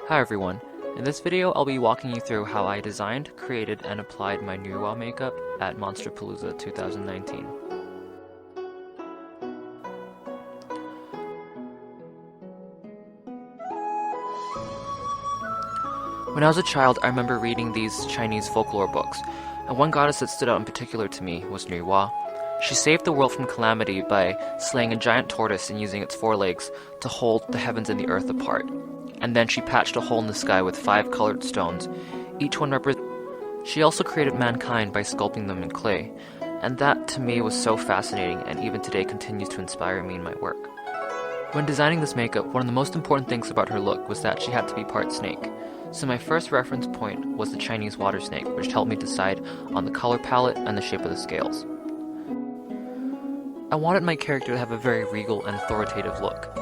Hi everyone, in this video I'll be walking you through how I designed, created, and applied my Nuwa makeup at MONSTERPALOOZA 2019. When I was a child, I remember reading these Chinese folklore books, and one goddess that stood out in particular to me was Nuwa. She saved the world from calamity by slaying a giant tortoise and using its forelegs to hold the heavens and the earth apart. And then she patched a hole in the sky with 5 colored stones, each one She also created mankind by sculpting them in clay, and that to me was so fascinating and even today continues to inspire me in my work. When designing this makeup, one of the most important things about her look was that she had to be part snake. So my first reference point was the Chinese water snake, which helped me decide on the color palette and the shape of the scales. I wanted my character to have a very regal and authoritative look.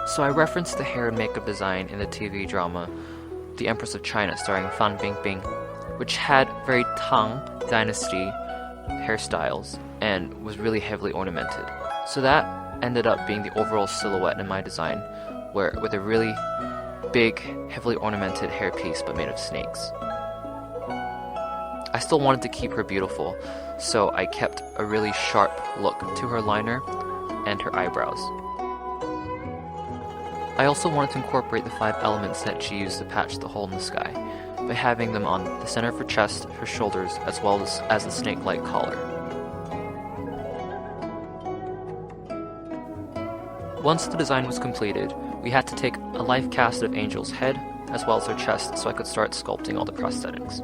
So I referenced the hair and makeup design in the TV drama The Empress of China starring Fan Bingbing, which had very Tang Dynasty hairstyles and was really heavily ornamented. So that ended up being the overall silhouette in my design, with a really big, heavily ornamented hairpiece but made of snakes. I still wanted to keep her beautiful, so I kept a really sharp look to her liner and her eyebrows. I also wanted to incorporate the 5 elements that she used to patch the hole in the sky, by having them on the center of her chest, her shoulders, as well as the snake-like collar. Once the design was completed, we had to take a life cast of Angel's head, as well as her chest, so I could start sculpting all the prosthetics.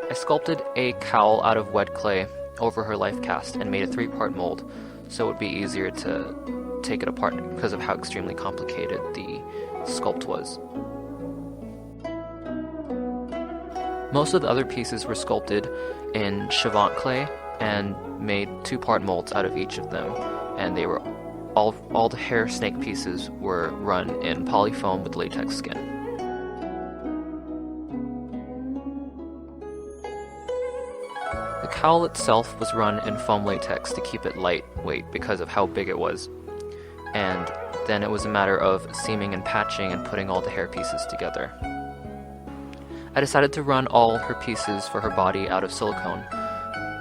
I sculpted a cowl out of wet clay over her life cast and made a 3-part mold, so it would be easier to take it apart because of how extremely complicated the sculpt was. Most of the other pieces were sculpted in Chavant clay and made 2-part molds out of each of them, and they were all the hair snake pieces were run in polyfoam with latex skin. The cowl itself was run in foam latex to keep it lightweight because of how big it was, and then it was a matter of seaming and patching and putting all the hair pieces together. I decided to run all her pieces for her body out of silicone,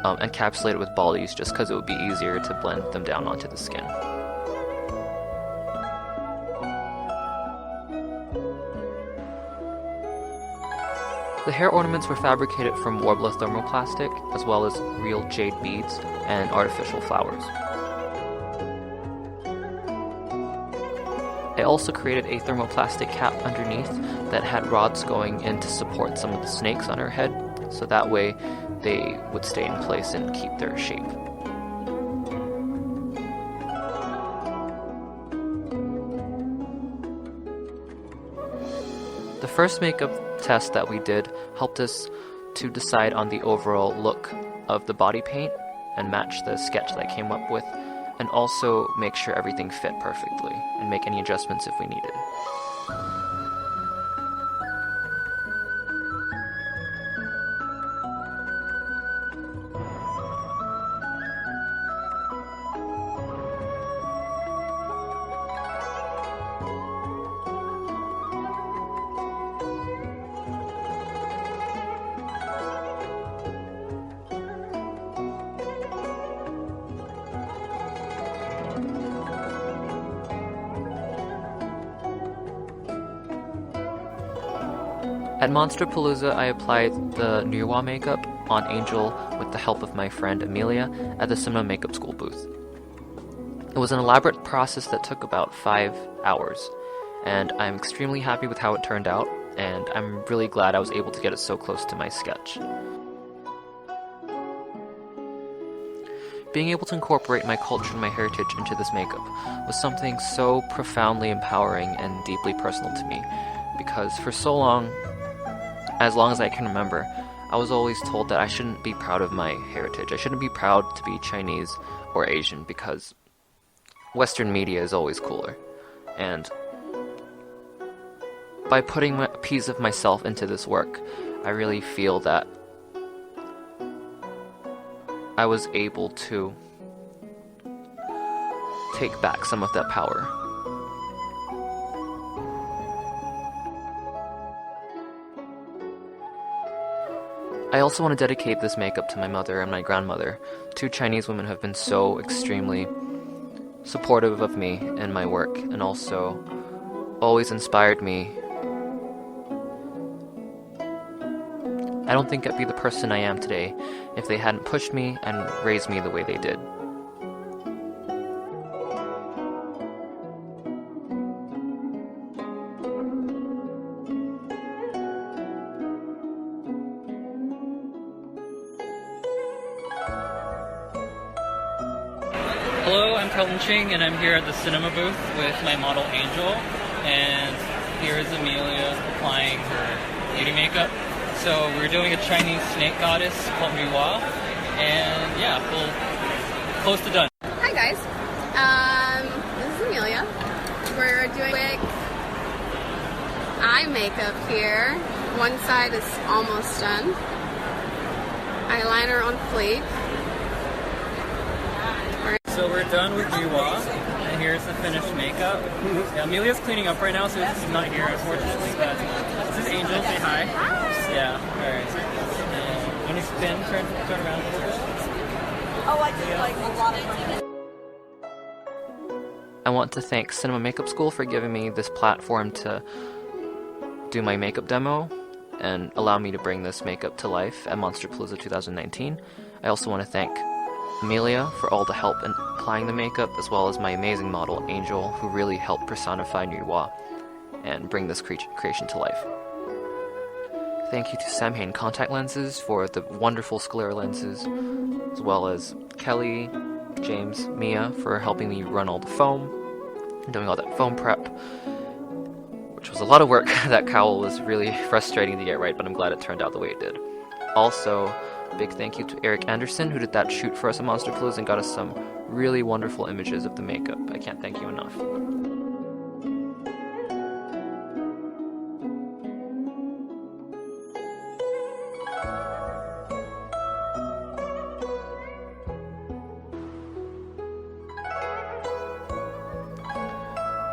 encapsulated with ballies just because it would be easier to blend them down onto the skin. The hair ornaments were fabricated from Warbler thermoplastic, as well as real jade beads and artificial flowers. I also created a thermoplastic cap underneath that had rods going in to support some of the snakes on her head, so that way they would stay in place and keep their shape. The first makeup test that we did helped us to decide on the overall look of the body paint and match the sketch that I came up with, and also make sure everything fit perfectly and make any adjustments if we needed. At MONSTERPALOOZA, I applied the Nuwa makeup on Angel with the help of my friend Emilia at the cinema makeup school booth. It was an elaborate process that took about 5 hours, and I'm extremely happy with how it turned out, and I'm really glad I was able to get it so close to my sketch. Being able to incorporate my culture and my heritage into this makeup was something so profoundly empowering and deeply personal to me, because for so long, as long as I can remember, I was always told that I shouldn't be proud of my heritage. I shouldn't be proud to be Chinese or Asian because Western media is always cooler. And by putting a piece of myself into this work, I really feel that I was able to take back some of that power. I also want to dedicate this makeup to my mother and my grandmother. Two Chinese women have been so extremely supportive of me and my work, and also always inspired me. I don't think I'd be the person I am today if they hadn't pushed me and raised me the way they did. Hello, I'm Kelton Ching, and I'm here at the cinema booth with my model Angel, and here is Emilia applying her beauty makeup. So we're doing a Chinese snake goddess called Nuwa, and yeah, we're close to done. Hi guys, this is Emilia. We're doing quick eye makeup here. One side is almost done. Eyeliner on fleek. So we're done with Nuwa, and here's the finished makeup. Yeah, Emilia's cleaning up right now, so she's not here unfortunately, but this is Angel, say hi. Hi! Yeah, alright. When you spin, turn around a little bit. Oh, I did like a lot of I want to thank Cinema Makeup School for giving me this platform to do my makeup demo and allow me to bring this makeup to life at MONSTERPALOOZA 2019. I also want to thank Emilia for all the help in applying the makeup, as well as my amazing model Angel, who really helped personify Nuwa and bring this creation to life. Thank you to Samhain Contact Lenses for the wonderful sclera lenses, as well as Kelly, James, Mia for helping me run all the foam, doing all that foam prep, which was a lot of work. That cowl was really frustrating to get right, but I'm glad it turned out the way it did. Also, a big thank you to Eric Anderson, who did that shoot for us at MONSTERPALOOZA and got us some really wonderful images of the makeup. I can't thank you enough.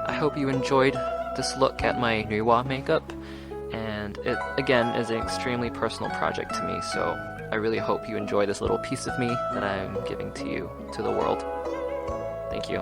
I hope you enjoyed this look at my Nuwa makeup, and it again is an extremely personal project to me, so I really hope you enjoy this little piece of me that I'm giving to you, to the world. Thank you.